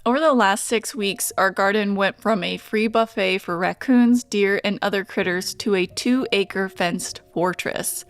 Over the last 6 weeks, our garden went from a free buffet for raccoons, deer, and other critters to a 2-acre fenced fortress.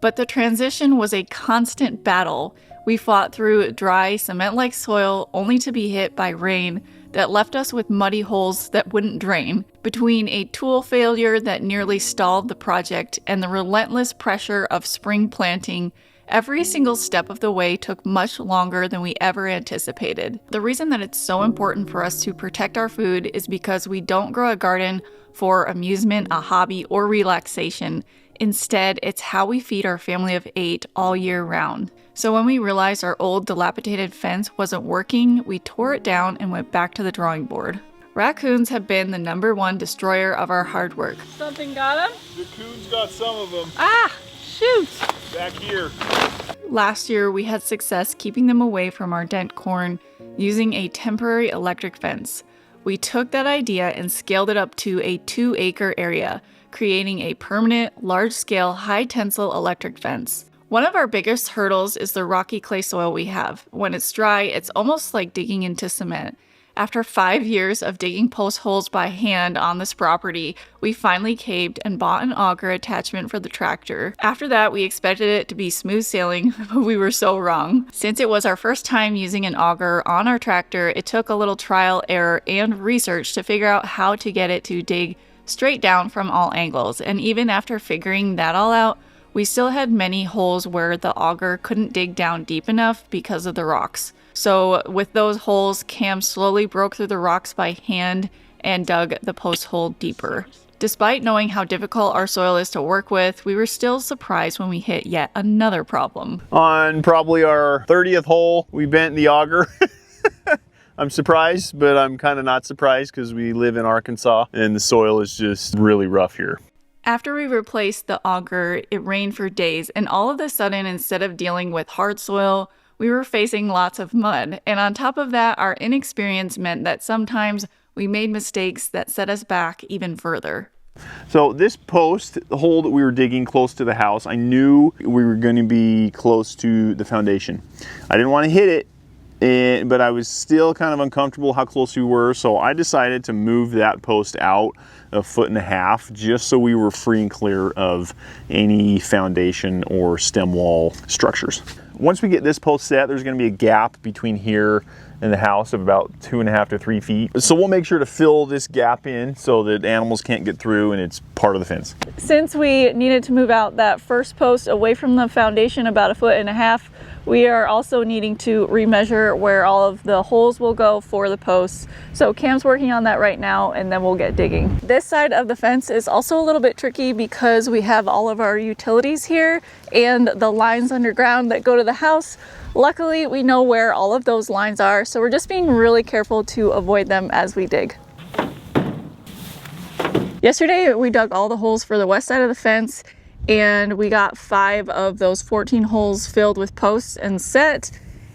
But the transition was a constant battle. We fought through dry, cement-like soil only to be hit by rain that left us with muddy holes that wouldn't drain. Between a tool failure that nearly stalled the project and the relentless pressure of spring planting, every single step of the way took much longer than we ever anticipated. The reason that it's so important for us to protect our food is because we don't grow a garden for amusement, a hobby, or relaxation. Instead, it's how we feed our family of 8 all year round. So when we realized our old dilapidated fence wasn't working, we tore it down and went back to the drawing board. Raccoons have been the #1 destroyer of our hard work. Something got him? The coons got some of them. Ah, shoot! Back here. Last year, we had success keeping them away from our dent corn using a temporary electric fence. We took that idea and scaled it up to a 2-acre area, creating a permanent, large-scale, high-tensile electric fence. One of our biggest hurdles is the rocky clay soil we have. When it's dry, it's almost like digging into cement. After 5 years of digging post holes by hand on this property, we finally caved and bought an auger attachment for the tractor. After that, we expected it to be smooth sailing, but we were so wrong. Since it was our first time using an auger on our tractor, it took a little trial, error, and research to figure out how to get it to dig straight down from all angles. And even after figuring that all out, we still had many holes where the auger couldn't dig down deep enough because of the rocks. So with those holes, Cam slowly broke through the rocks by hand and dug the post hole deeper. Despite knowing how difficult our soil is to work with, we were still surprised when we hit yet another problem. On probably our 30th hole, we bent the auger. I'm surprised, but I'm kind of not surprised because we live in Arkansas and the soil is just really rough here. After we replaced the auger, it rained for days, and all of a sudden, instead of dealing with hard soil, we were facing lots of mud. And on top of that, our inexperience meant that sometimes we made mistakes that set us back even further. So this post, the hole that we were digging close to the house, I knew we were going to be close to the foundation. I didn't want to hit it, but I was still kind of uncomfortable how close we were, so I decided to move that post out 1.5 feet just so we were free and clear of any foundation or stem wall structures. Once we get this post set, there's going to be a gap between here and the house of about 2.5 to 3 feet. So we'll make sure to fill this gap in so that animals can't get through and it's part of the fence. Since we needed to move out that first post away from the foundation about 1.5 feet, we are also needing to remeasure where all of the holes will go for the posts. So Cam's working on that right now, and then we'll get digging. This side of the fence is also a little bit tricky because we have all of our utilities here and the lines underground that go to the house. Luckily, we know where all of those lines are, so we're just being really careful to avoid them as we dig. Yesterday, we dug all the holes for the west side of the fence, and we got 5 of those 14 holes filled with posts and set.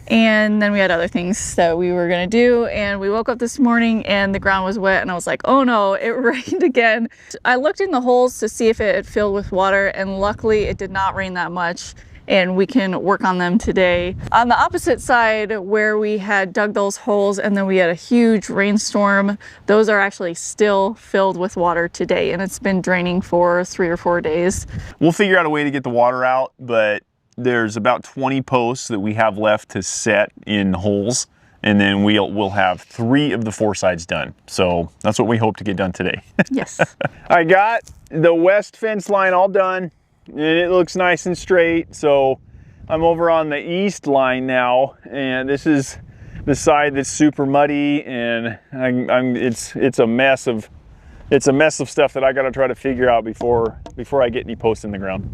And then we had other things that we were gonna do, and we woke up this morning and the ground was wet, and I was like, oh no, it rained again. I looked in the holes to see if it had filled with water, and luckily it did not rain that much, and we can work on them today. On the opposite side, where we had dug those holes and then we had a huge rainstorm, those are actually still filled with water today, and it's been draining for 3 or 4 days. We'll figure out a way to get the water out, but there's about 20 posts that we have left to set in holes, and then we'll have 3 of the 4 sides done. So that's what we hope to get done today. Yes. I got the west fence line all done, and it looks nice and straight. So I'm over on the east line now, and this is the side that's super muddy, and it's a mess of stuff that I got to try to figure out before I get any posts in the ground.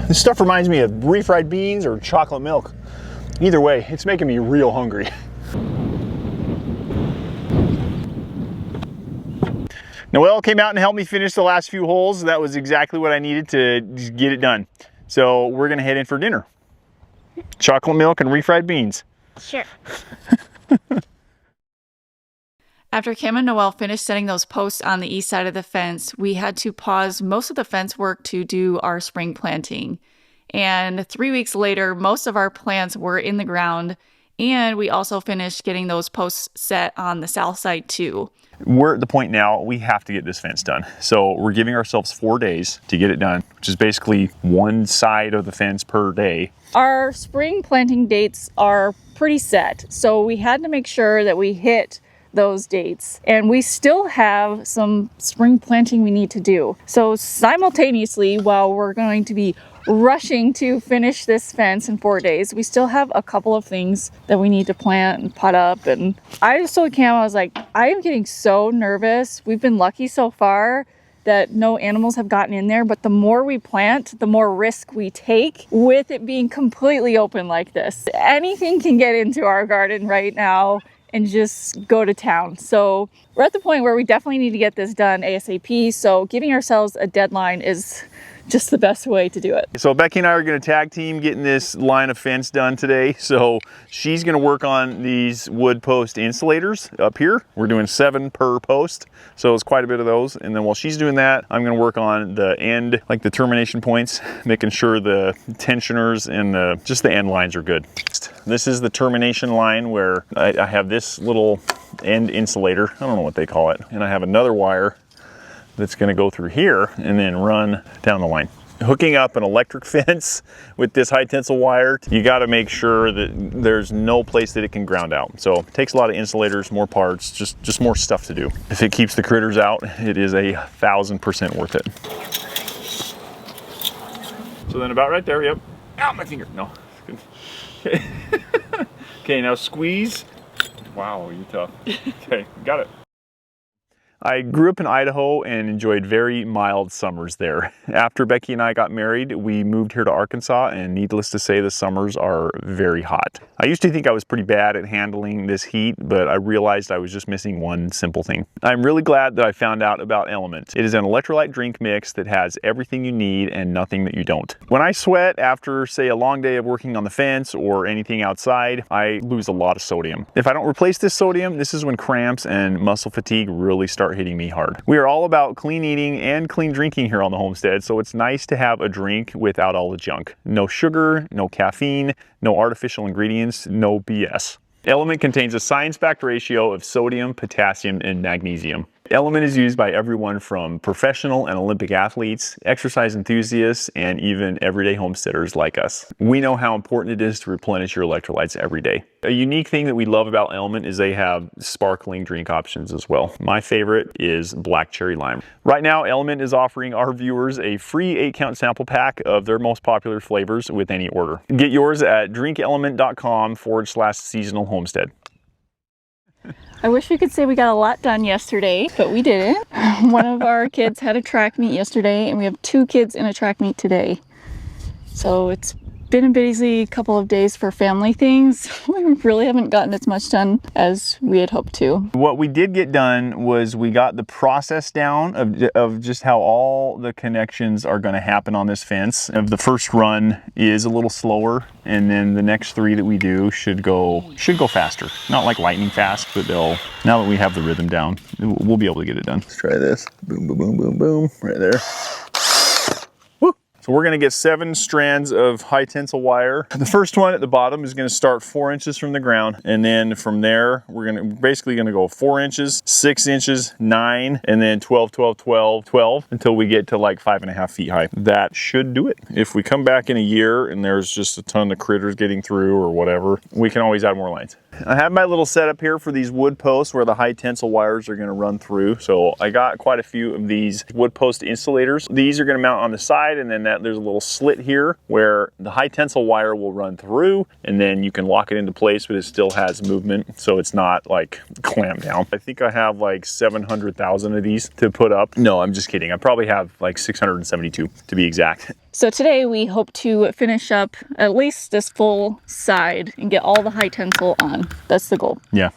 This stuff reminds me of refried beans or chocolate milk. Either way, it's making me real hungry. Noelle came out and helped me finish the last few holes. That was exactly what I needed to get it done. So we're gonna head in for dinner. Chocolate milk and refried beans. Sure. After Cam and Noelle finished setting those posts on the east side of the fence, we had to pause most of the fence work to do our spring planting. And 3 weeks later, most of our plants were in the ground. And we also finished getting those posts set on the south side too. We're at the point now we have to get this fence done. So we're giving ourselves 4 days to get it done, which is basically one side of the fence per day. Our spring planting dates are pretty set, so we had to make sure that we hit those dates, and we still have some spring planting we need to do. So simultaneously, while we're going to be rushing to finish this fence in 4 days, we still have a couple of things that we need to plant and pot up. And I just told Cam, I was like, I am getting so nervous. We've been lucky so far that no animals have gotten in there, but the more we plant, the more risk we take with it being completely open like this. Anything can get into our garden right now and just go to town. So we're at the point where we definitely need to get this done ASAP. So giving ourselves a deadline is just the best way to do it. So Becky and I are going to tag team getting this line of fence done today. So she's going to work on these wood post insulators up here. We're doing 7 per post, so it's quite a bit of those. And then while she's doing that, I'm going to work on the end, like the termination points, making sure the tensioners and just the end lines are good. This is the termination line where I have this little end insulator. I don't know what they call it. And I have another wire that's going to go through here and then run down the line. Hooking up an electric fence with this high tensile wire, you got to make sure that there's no place that it can ground out. So it takes a lot of insulators, more parts, just more stuff to do. If it keeps the critters out, it is 1,000% worth it. So then about right there, yep. Ow, my finger. No. Okay. Okay, now squeeze. Wow, you're tough. Okay, got it. I grew up in Idaho and enjoyed very mild summers there. After Becky and I got married, we moved here to Arkansas, and needless to say, the summers are very hot. I used to think I was pretty bad at handling this heat, but I realized I was just missing one simple thing. I'm really glad that I found out about Element. It is an electrolyte drink mix that has everything you need and nothing that you don't. When I sweat after, say, a long day of working on the fence or anything outside, I lose a lot of sodium. If I don't replace this sodium, this is when cramps and muscle fatigue really start hitting me hard. We are all about clean eating and clean drinking here on the homestead, so it's nice to have a drink without all the junk. No sugar, no caffeine, no artificial ingredients, no BS. Element contains a science-backed ratio of sodium, potassium, and magnesium. Element is used by everyone from professional and Olympic athletes, exercise enthusiasts, and even everyday homesteaders like us. We know how important it is to replenish your electrolytes every day. A unique thing that we love about Element is they have sparkling drink options as well. My favorite is black cherry lime. Right now, Element is offering our viewers a free 8-count sample pack of their most popular flavors with any order. Get yours at drinkelement.com/seasonal homestead. I wish we could say we got a lot done yesterday, but we didn't. One of our kids had a track meet yesterday, and we have 2 kids in a track meet today. So it's been a busy couple of days for family things. We really haven't gotten as much done as we had hoped to. What we did get done was we got the process down of just how all the connections are going to happen on this fence. The first run is a little slower, and then the next 3 that we do should go faster. Not like lightning fast, but now that we have the rhythm down, we'll be able to get it done. Let's try this. Boom, boom, boom, boom, boom, right there. So we're going to get 7 strands of high tensile wire. The first one at the bottom is going to start 4 inches from the ground, and then from there we're basically going to go 4 inches, 6 inches, 9, and then 12, 12, 12, 12 until we get to like 5.5 feet high. That should do it. If we come back in a year and there's just a ton of critters getting through or whatever, we can always add more lines. I have my little setup here for these wood posts where the high tensile wires are going to run through. So I got quite a few of these wood post insulators. These are going to mount on the side, and then there's a little slit here where the high tensile wire will run through, and then you can lock it into place, but it still has movement, so it's not like clamped down. I think I have like 700,000 of these to put up. No, I'm just kidding. I probably have like 672 to be exact. So today we hope to finish up at least this full side and get all the high tensile on. That's the goal. Yeah.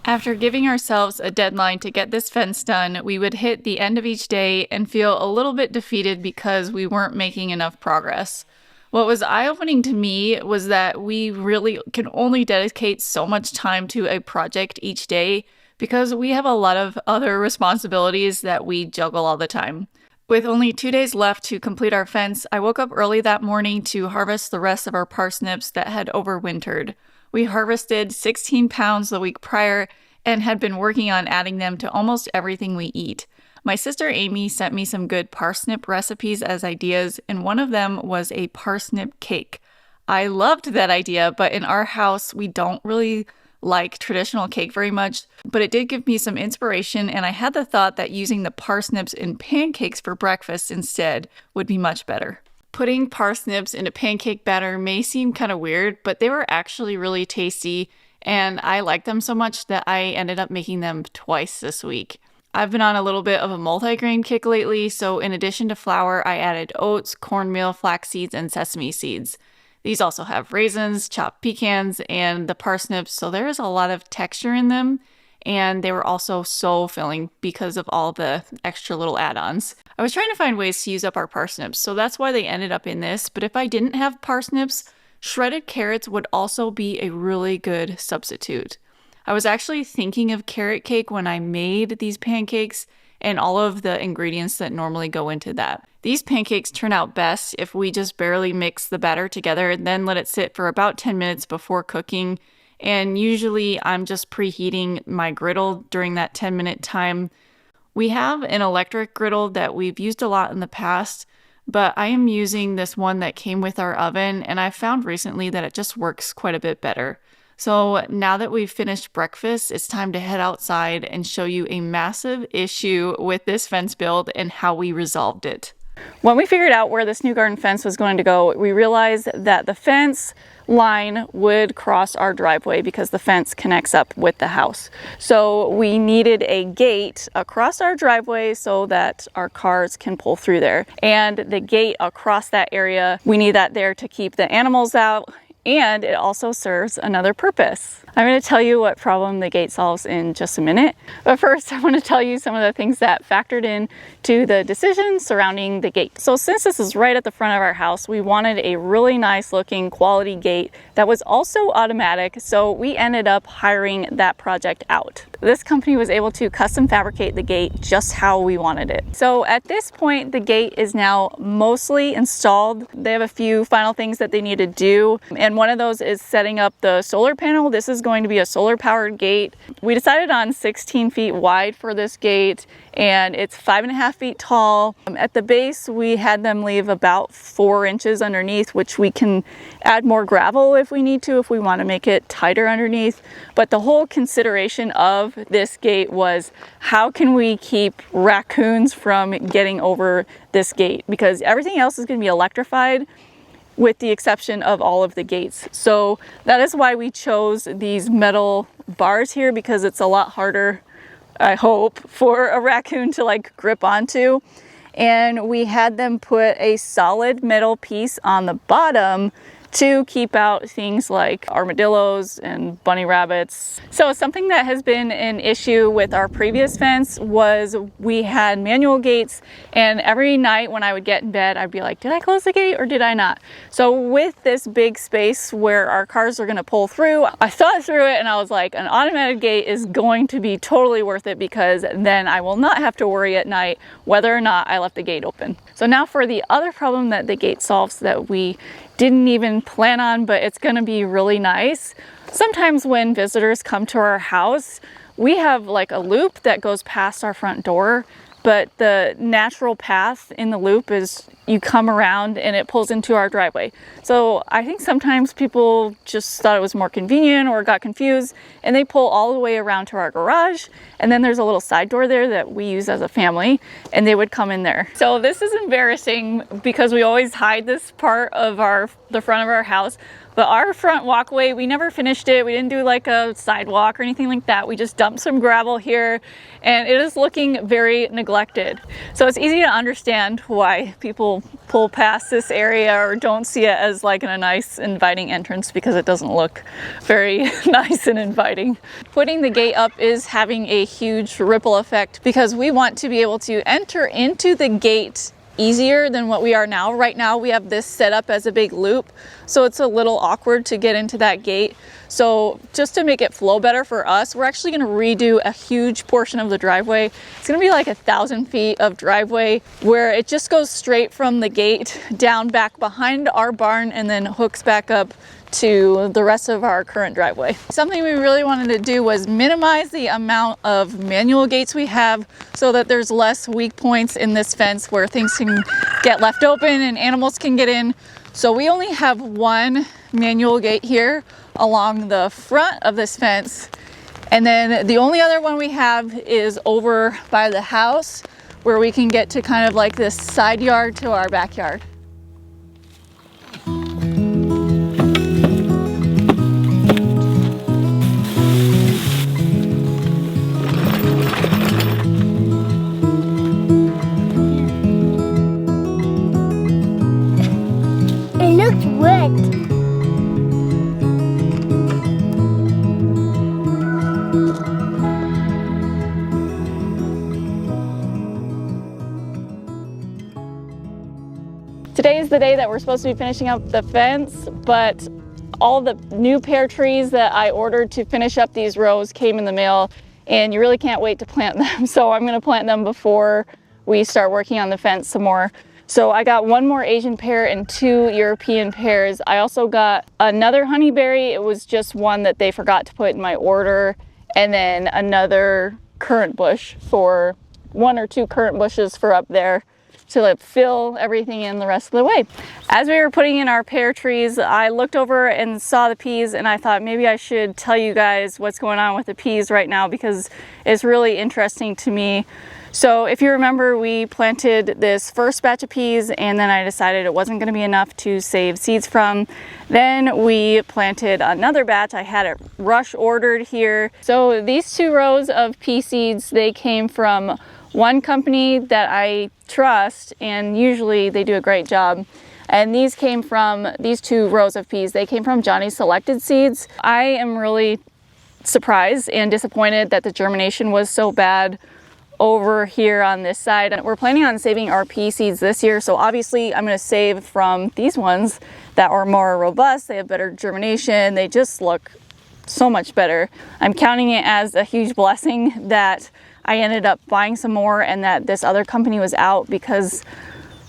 After giving ourselves a deadline to get this fence done, we would hit the end of each day and feel a little bit defeated because we weren't making enough progress. What was eye-opening to me was that we really can only dedicate so much time to a project each day because we have a lot of other responsibilities that we juggle all the time. With only 2 days left to complete our fence, I woke up early that morning to harvest the rest of our parsnips that had overwintered. We harvested 16 pounds the week prior and had been working on adding them to almost everything we eat. My sister Amy sent me some good parsnip recipes as ideas, and one of them was a parsnip cake. I loved that idea, but in our house, we don't really like traditional cake very much, but it did give me some inspiration, and I had the thought that using the parsnips in pancakes for breakfast instead would be much better. Putting parsnips in a pancake batter may seem kind of weird, but they were actually really tasty, and I liked them so much that I ended up making them twice this week. I've been on a little bit of a multigrain kick lately, so in addition to flour, I added oats, cornmeal, flax seeds, and sesame seeds. These also have raisins, chopped pecans, and the parsnips, so there is a lot of texture in them, and they were also so filling because of all the extra little add-ons. I was trying to find ways to use up our parsnips, so that's why they ended up in this, but if I didn't have parsnips, shredded carrots would also be a really good substitute. I was actually thinking of carrot cake when I made these pancakes, and all of the ingredients that normally go into that. These pancakes turn out best if we just barely mix the batter together and then let it sit for about 10 minutes before cooking. And usually I'm just preheating my griddle during that 10-minute time. We have an electric griddle that we've used a lot in the past, but I am using this one that came with our oven, and I've found recently that it just works quite a bit better. So now that we've finished breakfast, it's time to head outside and show you a massive issue with this fence build and how we resolved it. When we figured out where this new garden fence was going to go, we realized that the fence line would cross our driveway because the fence connects up with the house. So we needed a gate across our driveway so that our cars can pull through there. And the gate across that area, we need that there to keep the animals out, and it also serves another purpose. I'm going to tell you what problem the gate solves in just a minute, but first I want to tell you some of the things that factored in to the decision surrounding the gate. So since this is right at the front of our house, we wanted a really nice looking quality gate that was also automatic, so we ended up hiring that project out. This company was able to custom fabricate the gate just how we wanted it. So at this point, the gate is now mostly installed. They have a few final things that they need to do, and one of those is setting up the solar panel. This is going to be a solar powered gate. We decided on 16 feet wide for this gate, and it's 5.5 feet tall. At the base, we had them leave about 4 inches underneath, which we can add more gravel if we need to, if we want to make it tighter underneath. But the whole consideration of this gate was, how can we keep raccoons from getting over this gate? Because everything else is going to be electrified, with the exception of all of the gates. So that is why we chose these metal bars here, because it's a lot harder, I hope, for a raccoon to like grip onto. And we had them put a solid metal piece on the bottom to keep out things like armadillos and bunny rabbits. So something that has been an issue with our previous fence was we had manual gates, and every night when I would get in bed, I'd be like, did I close the gate or did I not? So with this big space where our cars are gonna pull through, I thought through it and I was like, an automatic gate is going to be totally worth it, because then I will not have to worry at night whether or not I left the gate open. So now for the other problem that the gate solves that we didn't even plan on, but it's gonna be really nice. Sometimes when visitors come to our house, we have like a loop that goes past our front door, but the natural path in the loop is you come around and it pulls into our driveway. So I think sometimes people just thought it was more convenient or got confused, and they pull all the way around to our garage, and then there's a little side door there that we use as a family, and they would come in there. So this is embarrassing because we always hide this part of the front of our house. But our front walkway, we never finished it. We didn't do like a sidewalk or anything like that. We just dumped some gravel here, and it is looking very neglected. So it's easy to understand why people pull past this area or don't see it as like a nice inviting entrance, because it doesn't look very nice and inviting. Putting the gate up is having a huge ripple effect, because we want to be able to enter into the gate easier than what we are now. Right now we have this set up as a big loop, so it's a little awkward to get into that gate. So just to make it flow better for us, we're actually going to redo a huge portion of the driveway. It's going to be like 1,000 feet of driveway where it just goes straight from the gate down back behind our barn and then hooks back up to the rest of our current driveway. Something we really wanted to do was minimize the amount of manual gates we have so that there's less weak points in this fence where things can get left open and animals can get in. So we only have one manual gate here along the front of this fence. And then the only other one we have is over by the house where we can get to kind of like this side yard to our backyard. Today is the day that we're supposed to be finishing up the fence, but all the new pear trees that I ordered to finish up these rows came in the mail, and you really can't wait to plant them. So I'm going to plant them before we start working on the fence some more. So I got one more Asian pear and 2 European pears. I also got another honeyberry. It was just one that they forgot to put in my order, and then another currant bush, for 1 or 2 currant bushes for up there to like fill everything in the rest of the way. As we were putting in our pear trees, I looked over and saw the peas, and I thought maybe I should tell you guys what's going on with the peas right now because it's really interesting to me. So if you remember, we planted this first batch of peas, and then I decided it wasn't going to be enough to save seeds from. Then we planted another batch. I had it rush ordered here. So these 2 rows of pea seeds, they came from one company that I trust, and usually they do a great job. And these 2 rows of peas, they came from Johnny's Selected Seeds. I am really surprised and disappointed that the germination was so bad over here on this side. And we're planning on saving our pea seeds this year, so obviously I'm going to save from these ones that are more robust. They have better germination. They just look so much better. I'm counting it as a huge blessing that I ended up buying some more and that this other company was out, because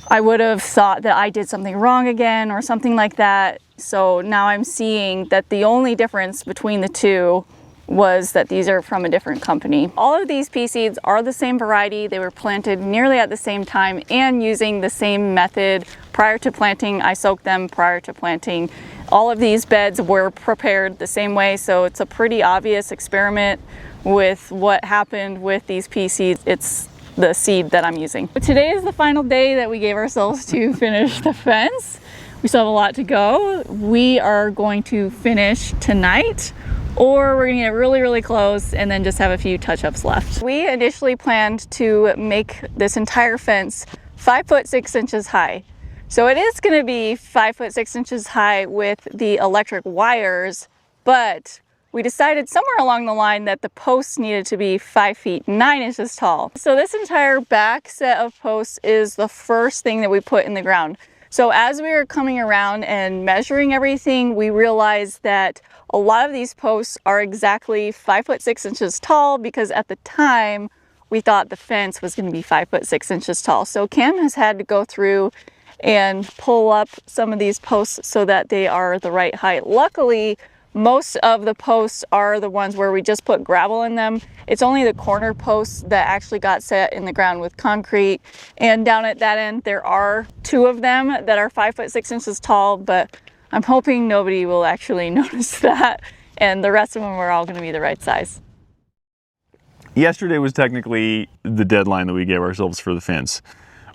I would have thought that I did something wrong again or something like that. So now I'm seeing that the only difference between the 2 was that these are from a different company. All of these pea seeds are the same variety. They were planted nearly at the same time and using the same method. Prior to planting, I soaked them prior to planting. All of these beds were prepared the same way, so it's a pretty obvious experiment with what happened with these pea seeds. It's the seed that I'm using. Today is the final day that we gave ourselves to finish the fence. We still have a lot to go. We are going to finish tonight, or we're gonna get really, really close and then just have a few touch-ups left. We initially planned to make this entire fence 5 foot 6 inches high. So it is gonna be 5 foot 6 inches high with the electric wires, but we decided somewhere along the line that the posts needed to be 5 feet 9 inches tall. So this entire back set of posts is the first thing that we put in the ground. So as we were coming around and measuring everything, we realized that a lot of these posts are exactly 5 foot 6 inches tall, because at the time we thought the fence was going to be 5 foot 6 inches tall. So Cam has had to go through and pull up some of these posts so that they are the right height. Luckily, most of the posts are the ones where we just put gravel in them. It's only the corner posts that actually got set in the ground with concrete. And down at that end, there are 2 of them that are 5 foot 6 inches tall, but I'm hoping nobody will actually notice that. And the rest of them are all going to be the right size. Yesterday was technically the deadline that we gave ourselves for the fence.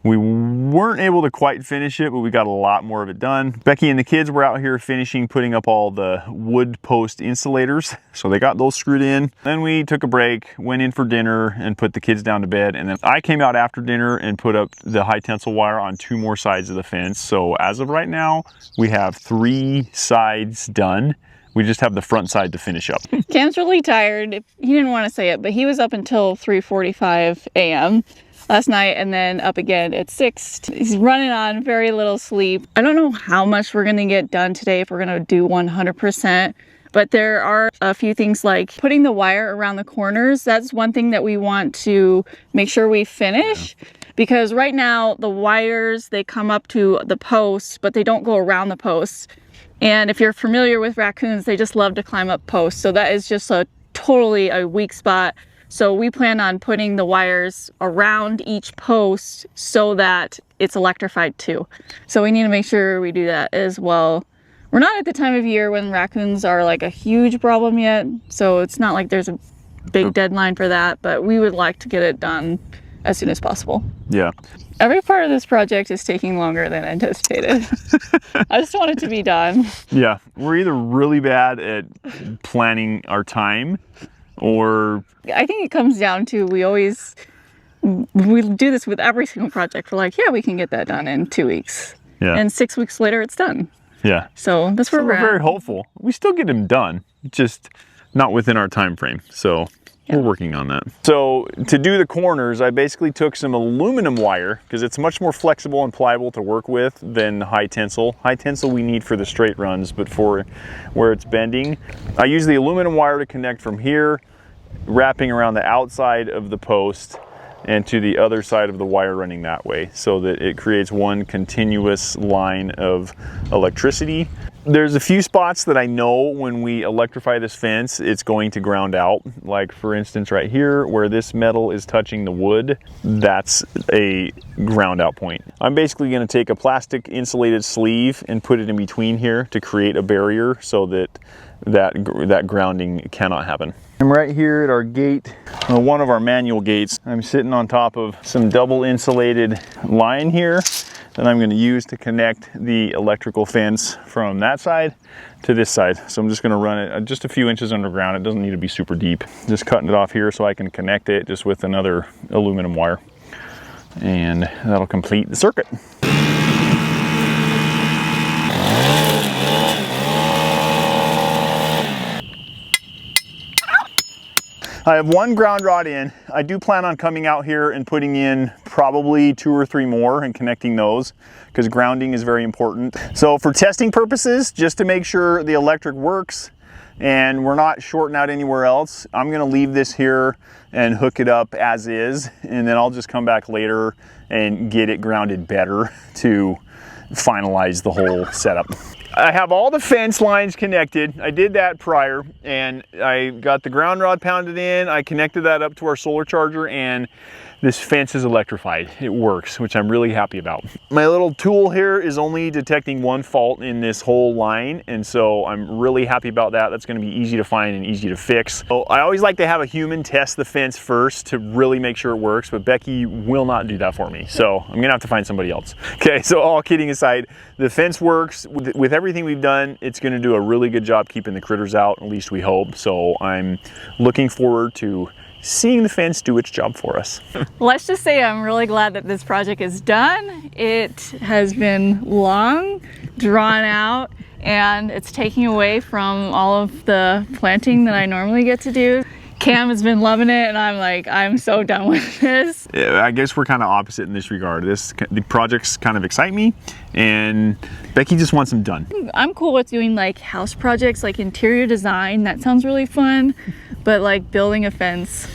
We weren't able to quite finish it, but we got a lot more of it done. Becky and the kids were out here finishing putting up all the wood post insulators. So they got those screwed in. Then we took a break, went in for dinner and put the kids down to bed. And then I came out after dinner and put up the high tensile wire on 2 more sides of the fence. So as of right now, we have 3 sides done. We just have the front side to finish up. Cam's really tired. He didn't want to say it, but he was up until 3:45 a.m. last night and then up again at 6. He's running on very little sleep. I don't know how much we're gonna get done today, if we're gonna do 100%. But there are a few things like putting the wire around the corners. That's one thing that we want to make sure we finish. Because right now the wires, they come up to the posts, but they don't go around the posts. And if you're familiar with raccoons, they just love to climb up posts. So that is just totally a weak spot. So we plan on putting the wires around each post so that it's electrified too. So we need to make sure we do that as well. We're not at the time of year when raccoons are like a huge problem yet. So it's not like there's a big deadline for that, but we would like to get it done as soon as possible. Yeah. Every part of this project is taking longer than anticipated. I just want it to be done. Yeah, we're either really bad at planning our time, or I think it comes down to we do this with every single project. We're like, yeah, we can get that done in 2 weeks. Yeah. And 6 weeks later, it's done. Yeah. So that's where we're we're at. very hopeful. We still get them done, just not within our time frame. So we're working on that. So to do the corners, I basically took some aluminum wire because it's much more flexible and pliable to work with than high tensile. High tensile we need for the straight runs, but for where it's bending, I use the aluminum wire to connect from here, wrapping around the outside of the post and to the other side of the wire running that way, so that it creates one continuous line of electricity. There's a few spots that I know when we electrify this fence, it's going to ground out. Like for instance, right here where this metal is touching the wood, that's a ground out point. I'm basically going to take a plastic insulated sleeve and put it in between here to create a barrier so that grounding cannot happen. I'm right here at our gate, one of our manual gates. I'm sitting on top of some double insulated line here that I'm going to use to connect the electrical fence from that side to this side. So I'm just going to run it just a few inches underground. It doesn't need to be super deep. Just cutting it off here so I can connect it just with another aluminum wire. And that'll complete the circuit. I have one ground rod in. I do plan on coming out here and putting in probably 2 or 3 more and connecting those, because grounding is very important. So for testing purposes, just to make sure the electric works and we're not shorting out anywhere else, I'm gonna leave this here and hook it up as is, and then I'll just come back later and get it grounded better to finalize the whole setup. I have all the fence lines connected. I did that prior, and I got the ground rod pounded in. I connected that up to our solar charger, and this fence is electrified. It works, which I'm really happy about. My little tool here is only detecting one fault in this whole line, and so I'm really happy about that. That's going to be easy to find and easy to fix. So I always like to have a human test the fence first to really make sure it works, but Becky will not do that for me, so I'm gonna have to find somebody else. Okay, so all kidding aside, the fence works. With everything we've done, it's going to do a really good job keeping the critters out, at least we hope. So I'm looking forward to seeing the fence do its job for us. Let's just say I'm really glad that this project is done. It has been long, drawn out, and it's taking away from all of the planting that I normally get to do. Cam has been loving it, and I'm like, I'm so done with this. Yeah, I guess we're kind of opposite in this regard. The projects kind of excite me, and Becky just wants them done. I'm cool with doing like house projects, like interior design. That sounds really fun, but like building a fence,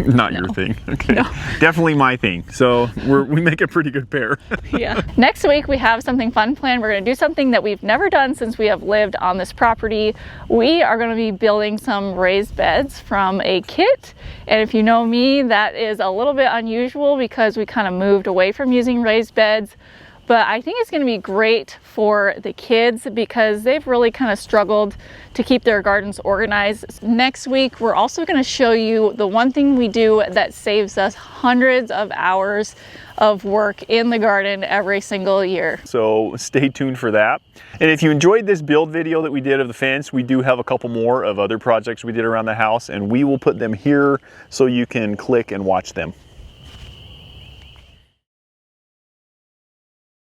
not your thing. Okay, no. Definitely my thing. So we make a pretty good pair. Yeah. Next week we have something fun planned. We're going to do something that we've never done since we have lived on this property. We are going to be building some raised beds from a kit, and if you know me, that is a little bit unusual because we kind of moved away from using raised beds. But I think it's going to be great for the kids because they've really kind of struggled to keep their gardens organized. Next week, we're also going to show you the one thing we do that saves us hundreds of hours of work in the garden every single year. So stay tuned for that. And if you enjoyed this build video that we did of the fence, we do have a couple more of other projects we did around the house, and we will put them here so you can click and watch them.